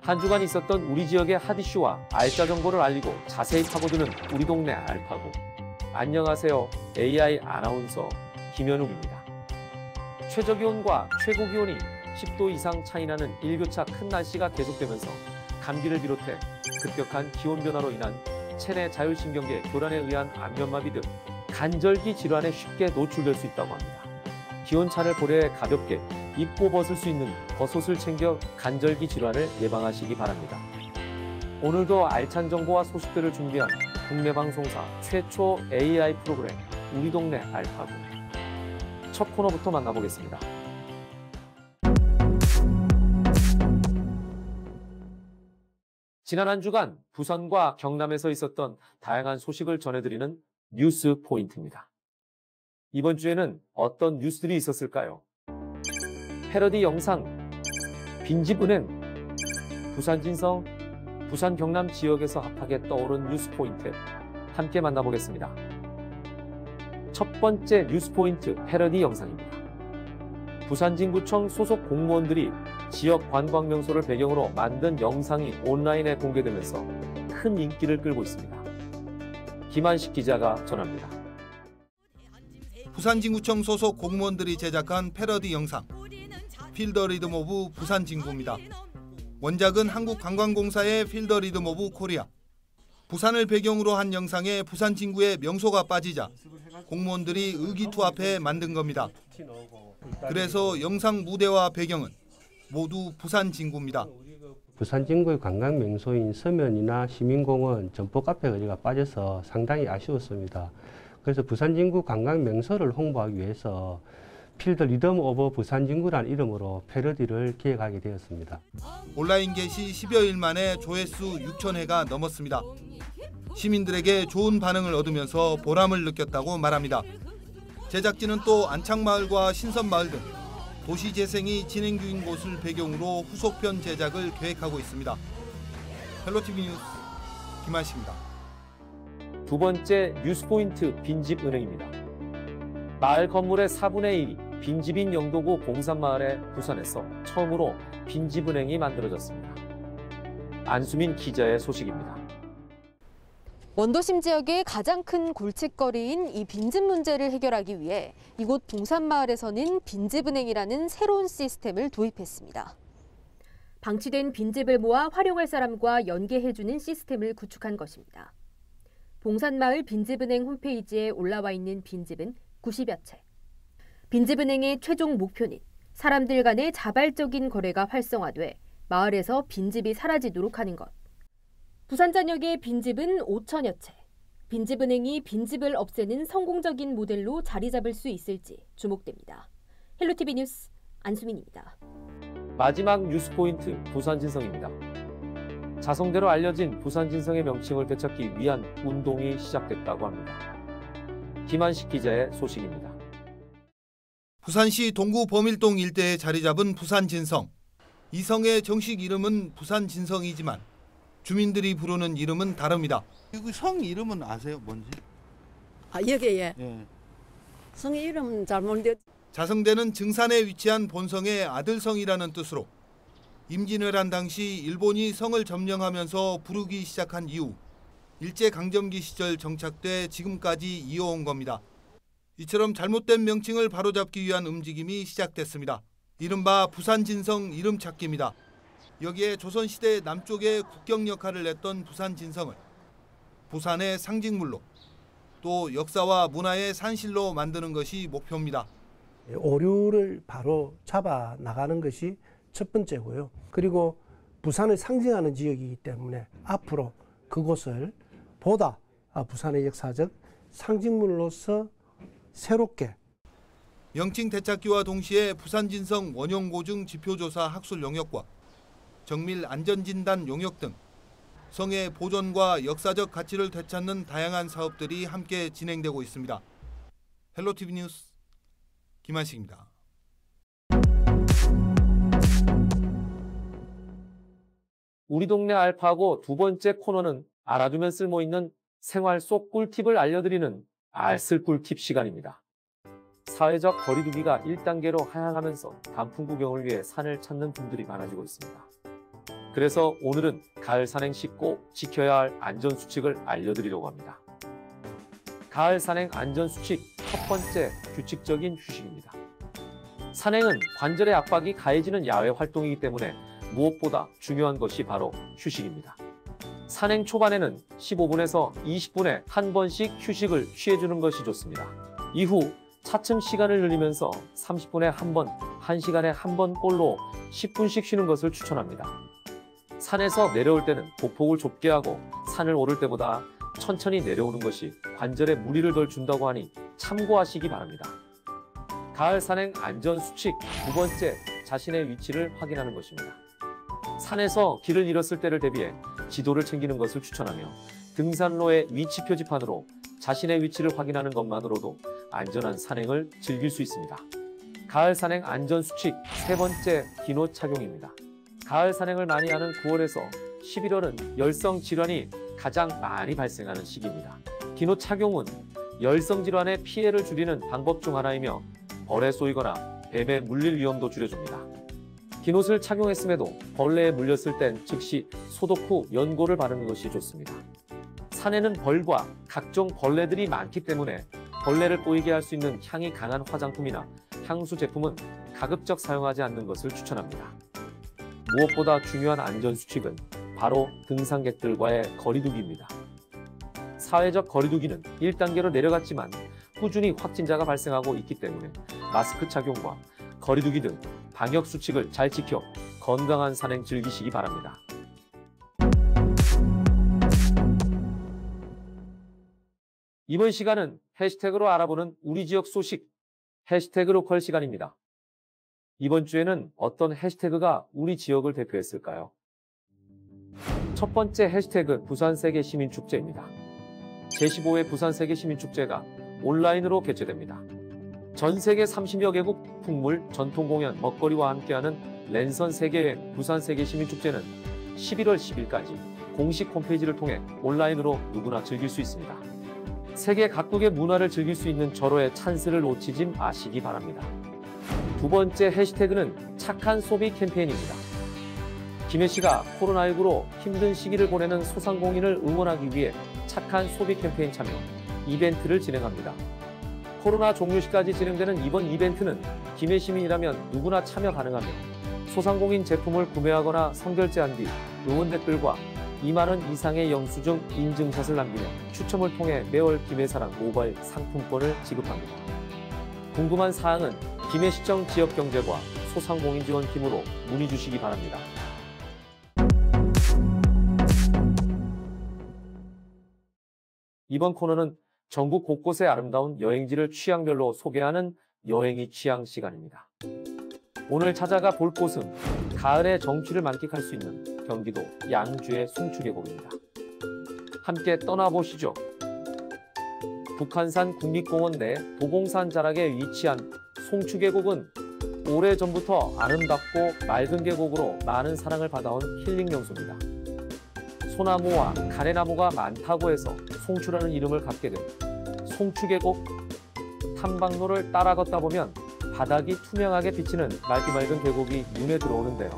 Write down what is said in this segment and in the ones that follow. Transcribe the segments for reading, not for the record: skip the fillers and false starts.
한 주간 있었던 우리 지역의 핫 이슈와 알짜 정보를 알리고 자세히 파고드는 우리 동네 알파고. 안녕하세요. AI 아나운서 김현욱입니다. 최저기온과 최고기온이 10도 이상 차이나는 일교차 큰 날씨가 계속되면서 감기를 비롯해 급격한 기온 변화로 인한 체내 자율신경계 교란에 의한 안면마비 등 간절기 질환에 쉽게 노출될 수 있다고 합니다. 기온차를 고려해 가볍게 입고 벗을 수 있는 겉옷을 챙겨 간절기 질환을 예방하시기 바랍니다. 오늘도 알찬 정보와 소식들을 준비한 국내 방송사 최초 AI 프로그램 우리 동네 알파고. 첫 코너부터 만나보겠습니다. 지난 한 주간 부산과 경남에서 있었던 다양한 소식을 전해드리는 뉴스 포인트입니다. 이번 주에는 어떤 뉴스들이 있었을까요? 패러디 영상, 빈집은행, 부산진성, 부산 경남 지역에서 핫하게 떠오른 뉴스 포인트 함께 만나보겠습니다. 첫 번째 뉴스 포인트 패러디 영상입니다. 부산진구청 소속 공무원들이 지역 관광 명소를 배경으로 만든 영상이 온라인에 공개되면서 큰 인기를 끌고 있습니다. 김한식 기자가 전합니다. 부산진구청 소속 공무원들이 제작한 패러디 영상 필 더 리듬 오브 부산진구입니다. 원작은 한국관광공사의 필 더 리듬 오브 코리아. 부산을 배경으로 한 영상에 부산진구의 명소가 빠지자 공무원들이 의기투합해 만든 겁니다. 그래서 영상 무대와 배경은 모두 부산진구입니다. 부산진구의 관광 명소인 서면이나 시민공원, 점포카페가 빠져서 상당히 아쉬웠습니다. 그래서 부산진구 관광 명소를 홍보하기 위해서 필 더 리듬 오브 부산진구라는 이름으로 패러디를 기획하게 되었습니다. 온라인 게시 10여일 만에 조회수 6,000회가 넘었습니다. 시민들에게 좋은 반응을 얻으면서 보람을 느꼈다고 말합니다. 제작진은 또 안창마을과 신선마을 등 도시 재생이 진행 중인 곳을 배경으로 후속편 제작을 계획하고 있습니다. 헬로티비 뉴스 김한식입니다. 두 번째 뉴스 포인트 빈집은행입니다. 마을 건물의 4분의 1이 빈집인 영도구 봉산마을의 부산에서 처음으로 빈집은행이 만들어졌습니다. 안수민 기자의 소식입니다. 원도심 지역의 가장 큰 골칫거리인 이 빈집 문제를 해결하기 위해 이곳 봉산마을에서는 빈집은행이라는 새로운 시스템을 도입했습니다. 방치된 빈집을 모아 활용할 사람과 연계해주는 시스템을 구축한 것입니다. 봉산마을 빈집은행 홈페이지에 올라와 있는 빈집은 90여 채. 빈집은행의 최종 목표는 사람들 간의 자발적인 거래가 활성화돼 마을에서 빈집이 사라지도록 하는 것. 부산전역의 빈집은 5천여 채. 빈집은행이 빈집을 없애는 성공적인 모델로 자리 잡을 수 있을지 주목됩니다. 헬로티비 뉴스 안수민입니다. 마지막 뉴스 포인트 부산진성입니다. 자성대로 알려진 부산진성의 명칭을 되찾기 위한 운동이 시작됐다고 합니다. 김한식 기자의 소식입니다. 부산시 동구 범일동 일대에 자리 잡은 부산진성. 이 성의 정식 이름은 부산진성이지만 주민들이 부르는 이름은 다릅니다. 여기 성 이름은 아세요? 뭔지? 여기에 예. 성 이름은 잘 모르는데 자성대는 증산에 위치한 본성의 아들성이라는 뜻으로 임진왜란 당시 일본이 성을 점령하면서 부르기 시작한 이후 일제강점기 시절 정착돼 지금까지 이어온 겁니다. 이처럼 잘못된 명칭을 바로잡기 위한 움직임이 시작됐습니다. 이른바 부산진성 이름 찾기입니다. 여기에 조선시대 남쪽의 국경 역할을 했던 부산진성을 부산의 상징물로 또 역사와 문화의 산실로 만드는 것이 목표입니다. 오류를 바로 잡아 나가는 것이 첫 번째고요. 그리고 부산을 상징하는 지역이기 때문에 앞으로 그곳을 보다 부산의 역사적 상징물로서 새롭게 명칭 되찾기와 동시에 부산진성 원형고증 지표조사 학술 용역과 정밀 안전진단 용역 등 성의 보존과 역사적 가치를 되찾는 다양한 사업들이 함께 진행되고 있습니다. 헬로티비 뉴스 김한식입니다. 우리 동네 알파고 두 번째 코너는 알아두면 쓸모있는 생활 속 꿀팁을 알려드리는 알쓸 꿀팁 시간입니다. 사회적 거리두기가 1단계로 하향하면서 단풍 구경을 위해 산을 찾는 분들이 많아지고 있습니다. 그래서 오늘은 가을 산행 시 꼭 지켜야 할 안전수칙을 알려드리려고 합니다. 가을 산행 안전수칙 첫 번째, 규칙적인 휴식입니다. 산행은 관절의 압박이 가해지는 야외 활동이기 때문에 무엇보다 중요한 것이 바로 휴식입니다. 산행 초반에는 15분에서 20분에 한 번씩 휴식을 취해주는 것이 좋습니다. 이후 차츰 시간을 늘리면서 30분에 한 번, 1시간에 한 번 꼴로 10분씩 쉬는 것을 추천합니다. 산에서 내려올 때는 보폭을 좁게 하고 산을 오를 때보다 천천히 내려오는 것이 관절에 무리를 덜 준다고 하니 참고하시기 바랍니다. 가을 산행 안전수칙 두 번째, 자신의 위치를 확인하는 것입니다. 산에서 길을 잃었을 때를 대비해 지도를 챙기는 것을 추천하며 등산로의 위치 표지판으로 자신의 위치를 확인하는 것만으로도 안전한 산행을 즐길 수 있습니다. 가을 산행 안전수칙 세 번째, 기노 착용입니다. 가을 산행을 많이 하는 9월에서 11월은 열성 질환이 가장 많이 발생하는 시기입니다. 기노 착용은 열성 질환의 피해를 줄이는 방법 중 하나이며 벌에 쏘이거나 뱀에 물릴 위험도 줄여줍니다. 기노를 착용했음에도 벌레에 물렸을 땐 즉시 소독 후 연고를 바르는 것이 좋습니다. 산에는 벌과 각종 벌레들이 많기 때문에 벌레를 꼬이게 할 수 있는 향이 강한 화장품이나 향수 제품은 가급적 사용하지 않는 것을 추천합니다. 무엇보다 중요한 안전수칙은 바로 등산객들과의 거리두기입니다. 사회적 거리두기는 1단계로 내려갔지만 꾸준히 확진자가 발생하고 있기 때문에 마스크 착용과 거리두기 등 방역수칙을 잘 지켜 건강한 산행 즐기시기 바랍니다. 이번 시간은 해시태그로 알아보는 우리 지역 소식, 해시태그 로컬 시간입니다. 이번 주에는 어떤 해시태그가 우리 지역을 대표했을까요? 첫 번째 해시태그 부산세계시민축제입니다. 제15회 부산세계시민축제가 온라인으로 개최됩니다. 전 세계 30여 개국 풍물, 전통공연, 먹거리와 함께하는 랜선 세계여행 부산세계시민축제는 11월 10일까지 공식 홈페이지를 통해 온라인으로 누구나 즐길 수 있습니다. 세계 각국의 문화를 즐길 수 있는 절호의 찬스를 놓치지 마시기 바랍니다. 두 번째 해시태그는 착한 소비 캠페인입니다. 김해시가 코로나19로 힘든 시기를 보내는 소상공인을 응원하기 위해 착한 소비 캠페인 참여 이벤트를 진행합니다. 코로나 종료 시까지 진행되는 이번 이벤트는 김해 시민이라면 누구나 참여 가능하며 소상공인 제품을 구매하거나 선결제한 뒤 응원 댓글과 2만 원 이상의 영수증 인증샷을 남기며 추첨을 통해 매월 김해사랑 모바일 상품권을 지급합니다. 궁금한 사항은 김해시청 지역경제과 소상공인지원팀으로 문의 주시기 바랍니다. 이번 코너는 전국 곳곳의 아름다운 여행지를 취향별로 소개하는 여행이 취향 시간입니다. 오늘 찾아가 볼 곳은 가을의 정취를 만끽할 수 있는 경기도 양주의 송추계곡입니다. 함께 떠나보시죠. 북한산 국립공원 내 도봉산 자락에 위치한 송추계곡은 오래전부터 아름답고 맑은 계곡으로 많은 사랑을 받아온 힐링 명소입니다. 소나무와 가래나무가 많다고 해서 송추라는 이름을 갖게 된 송추계곡. 탐방로를 따라 걷다 보면 바닥이 투명하게 비치는 맑은 계곡이 눈에 들어오는데요.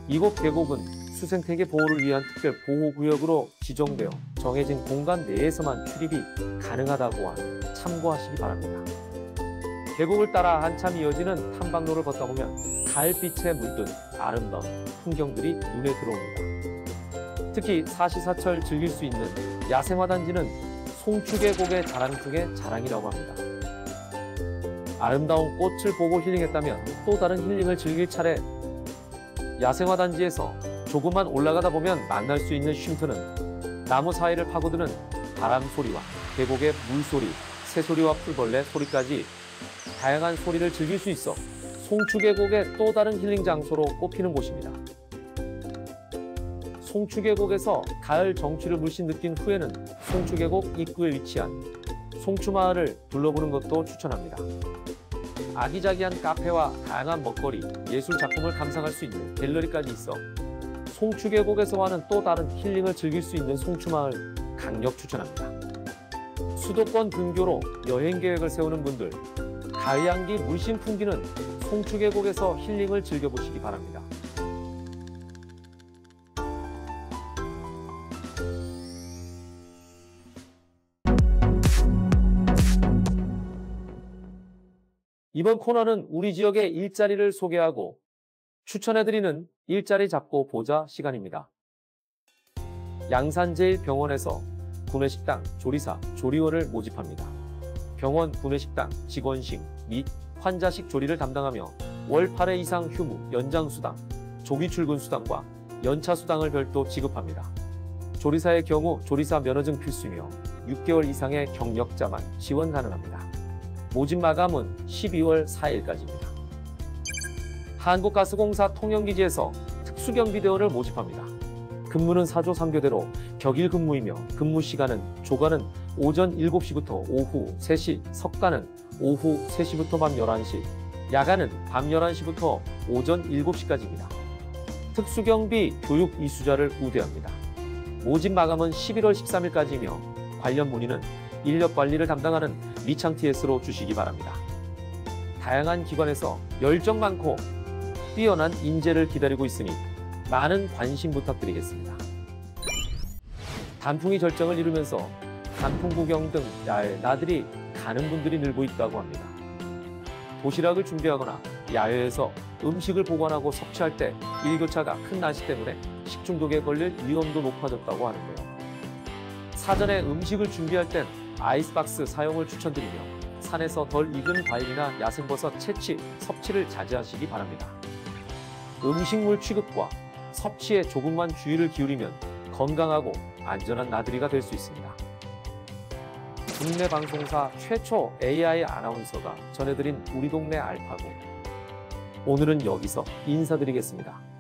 이곳 계곡은 수생태계 보호를 위한 특별 보호구역으로 지정되어 정해진 공간 내에서만 출입이 가능하다고 하니 참고하시기 바랍니다. 계곡을 따라 한참 이어지는 탐방로를 걷다 보면 가을빛에 물든 아름다운 풍경들이 눈에 들어옵니다. 특히 사시사철 즐길 수 있는 야생화단지는 송추계곡의 자랑 중에 자랑이라고 합니다. 아름다운 꽃을 보고 힐링했다면 또 다른 힐링을 즐길 차례. 야생화단지에서 조금만 올라가다 보면 만날 수 있는 쉼터는 나무 사이를 파고드는 바람 소리와 계곡의 물소리, 새소리와 풀벌레 소리까지 다양한 소리를 즐길 수 있어 송추계곡의 또 다른 힐링 장소로 꼽히는 곳입니다. 송추계곡에서 가을 정취를 물씬 느낀 후에는 송추계곡 입구에 위치한 송추마을을 둘러보는 것도 추천합니다. 아기자기한 카페와 다양한 먹거리, 예술 작품을 감상할 수 있는 갤러리까지 있어 송추계곡에서와는 또 다른 힐링을 즐길 수 있는 송추마을 강력 추천합니다. 수도권 근교로 여행 계획을 세우는 분들, 가을향기 물씬 풍기는 송추계곡에서 힐링을 즐겨보시기 바랍니다. 이번 코너는 우리 지역의 일자리를 소개하고 추천해드리는 일자리 잡고 보자 시간입니다. 양산제일병원에서 구내식당, 조리사, 조리원을 모집합니다. 병원 구내식당 직원식 및 환자식 조리를 담당하며 월 8회 이상 휴무, 연장수당, 조기 출근 수당과 연차 수당을 별도 지급합니다. 조리사의 경우 조리사 면허증 필수이며 6개월 이상의 경력자만 지원 가능합니다. 모집 마감은 12월 4일까지입니다. 한국가스공사 통영기지에서 특수경비대원을 모집합니다. 근무는 4조 3교대로 격일 근무이며 근무 시간은 조간은 오전 7시부터 오후 3시, 석간은 오후 3시부터 밤 11시, 야간은 밤 11시부터 오전 7시까지입니다. 특수경비 교육 이수자를 우대합니다. 모집 마감은 11월 13일까지이며 관련 문의는 인력관리를 담당하는 미창TS로 주시기 바랍니다. 다양한 기관에서 열정 많고 뛰어난 인재를 기다리고 있으니 많은 관심 부탁드리겠습니다. 단풍이 절정을 이루면서 단풍 구경 등 야외 나들이 가는 분들이 늘고 있다고 합니다. 도시락을 준비하거나 야외에서 음식을 보관하고 섭취할 때 일교차가 큰 날씨 때문에 식중독에 걸릴 위험도 높아졌다고 하는데요. 사전에 음식을 준비할 땐 아이스박스 사용을 추천드리며 산에서 덜 익은 과일이나 야생버섯 채취, 섭취를 자제하시기 바랍니다. 음식물 취급과 섭취에 조금만 주의를 기울이면 건강하고 안전한 나들이가 될 수 있습니다. 국내 방송사 최초 AI 아나운서가 전해드린 우리 동네 알파고. 오늘은 여기서 인사드리겠습니다.